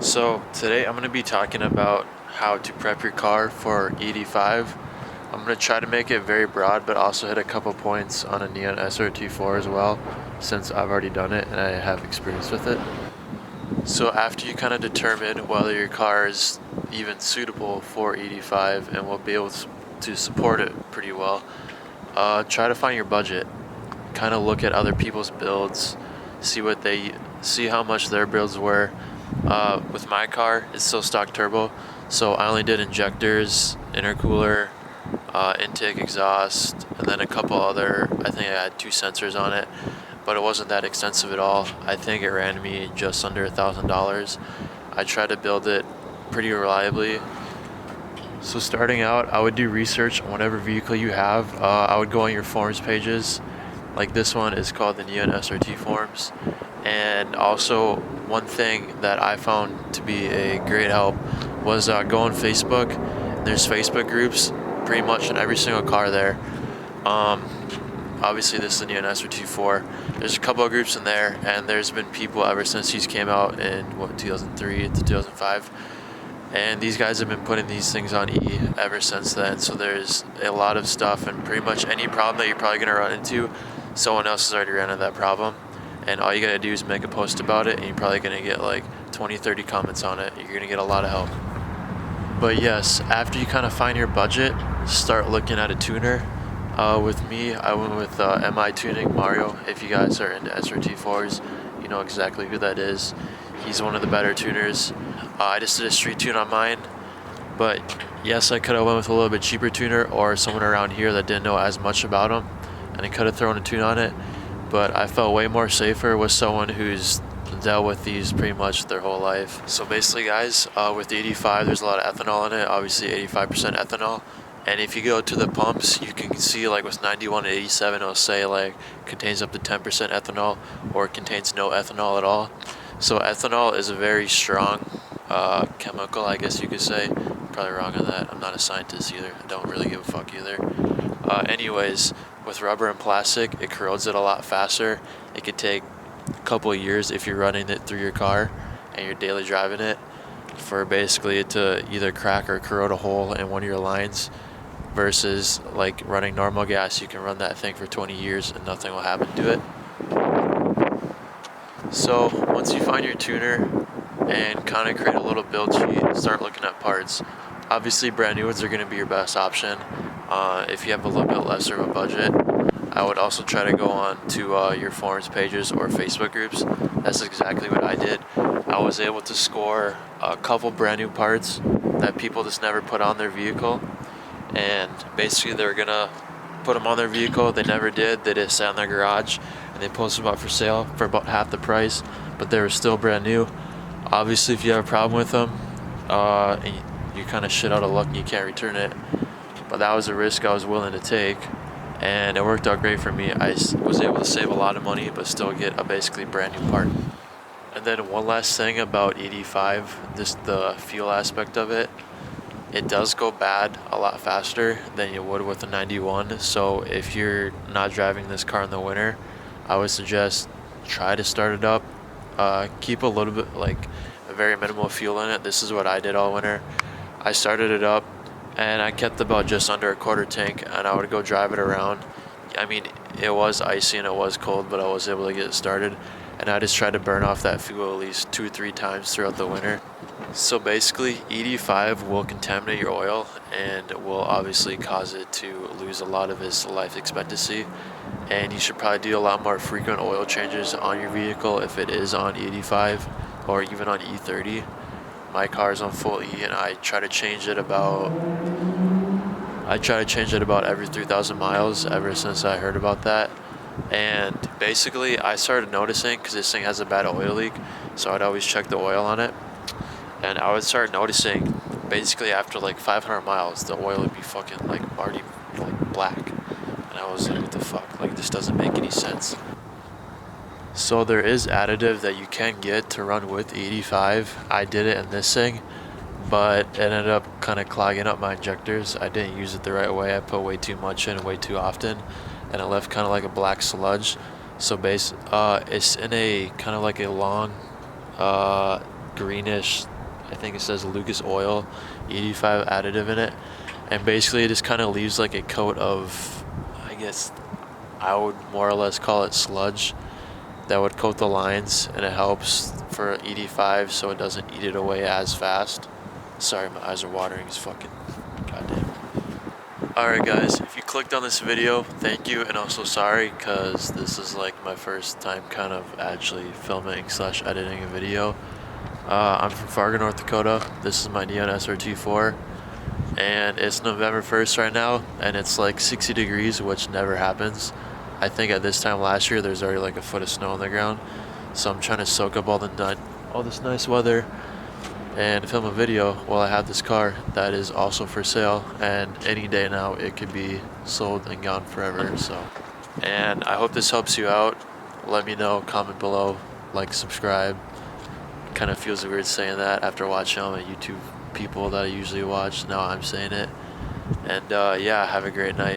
So today I'm going to be talking about how to prep your car for E85. I'm going to try to make it very broad, but also hit a couple points on a Neon SRT4 as well, since I've already done it and I have experience with it. So after you kind of determine whether your car is even suitable for E85 and will be able to support it pretty well, try to find your budget. Kind of look at other people's builds, see how much their builds were. With my car, it's still stock turbo, so I only did injectors, intercooler, intake, exhaust, and then a couple other. I think I had 2 sensors on it, but it wasn't that extensive at all. I think it ran me just under $1,000. I tried to build it pretty reliably. So starting out, I would do research on whatever vehicle you have. I would go on your forums pages. Like this one is called the Neon SRT forums. And also one thing that I found to be a great help was go on Facebook. There's Facebook groups pretty much in every single car there. Obviously this is the Neon SRT4. There's a couple of groups in there, and there's been people ever since these came out in 2003 to 2005. And these guys have been putting these things on E ever since then. So there's a lot of stuff, and pretty much any problem that you're probably going to run into, someone else has already ran into that problem. And all you got to do is make a post about it, and you're probably going to get like 20-30 comments on it. You're going to get a lot of help. But yes, after you kind of find your budget, start looking at a tuner. With me, I went with MI Tuning Mario. If you guys are into SRT4s, you know exactly who that is. He's one of the better tuners. I just did a street tune on mine, but yes, I could have went with a little bit cheaper tuner or someone around here that didn't know as much about them, and I could have thrown a tune on it, but I felt way more safer with someone who's dealt with these pretty much their whole life. So basically guys, with the 85, there's a lot of ethanol in it, obviously 85% ethanol. And if you go to the pumps, you can see like with 91 and 87, it'll say like contains up to 10% ethanol or contains no ethanol at all. So ethanol is a very strong chemical, I guess you could say. I'm probably wrong on that. I'm not a scientist either. I don't really give a fuck either. Anyways, with rubber and plastic, it corrodes it a lot faster. It could take a couple of years if you're running it through your car and you're daily driving it for basically it to either crack or corrode a hole in one of your lines. Versus like running normal gas, you can run that thing for 20 years and nothing will happen to it. So once you find your tuner and kind of create a little build sheet, start looking at parts. Obviously brand new ones are going to be your best option. If you have a little bit lesser of a budget, I would also try to go on to your forums pages or Facebook groups. That's exactly what I did. I was able to score a couple brand new parts that people just never put on their vehicle. And basically they were gonna put them on their vehicle. They never did. They just sat in their garage and they posted them up for sale for about half the price, but they were still brand new. Obviously if you have a problem with them and you kind of shit out of luck and you can't return it, but that was a risk I was willing to take, and it worked out great for me. I was able to save a lot of money but still get a basically brand new part. And then one last thing about 85, just the fuel aspect of it. It does go bad a lot faster than you would with a 91. So if you're not driving this car in the winter, I would suggest try to start it up. Keep a little bit, like a very minimal fuel in it. This is what I did all winter. I started it up and I kept about just under a quarter tank, and I would go drive it around. I mean, it was icy and it was cold, but I was able to get it started. And I just tried to burn off that fuel at least 2 or 3 times throughout the winter. So basically, E85 will contaminate your oil and will obviously cause it to lose a lot of its life expectancy. And you should probably do a lot more frequent oil changes on your vehicle if it is on E85 or even on E30. My car is on full E, and I try to change it about every 3,000 miles ever since I heard about that. And basically I started noticing, because this thing has a bad oil leak, so I'd always check the oil on it, and I would start noticing basically after like 500 miles the oil would be fucking like already like black, and I was like, what the fuck, like this doesn't make any sense. So there is additive that you can get to run with 85. I did it in this thing, but it ended up kind of clogging up my injectors. I didn't use it the right way. I put way too much in way too often, and it left kind of like a black sludge. So it's in a kind of like a long greenish I think it says Lucas Oil E85 additive in it, and basically it just kind of leaves like a coat of, I guess I would more or less call it sludge, that would coat the lines, and it helps for E85 so it doesn't eat it away as fast. Sorry, my eyes are watering. It's fucking goddamn. Alright guys, if you clicked on this video, thank you, and also sorry, because this is like my first time kind of actually filming / editing a video. I'm from Fargo, North Dakota. This is my Neon SRT4, and it's November 1st right now, and it's like 60 degrees, which never happens. I think at this time last year there's already like a foot of snow on the ground, so I'm trying to soak up all this nice weather and film a video while I have this car that is also for sale, and any day now it could be sold and gone forever. So, and I hope this helps you out. Let me know, comment below, like, subscribe. Kind of feels weird saying that after watching all my YouTube people that I usually watch. Now I'm saying it. And yeah, have a great night.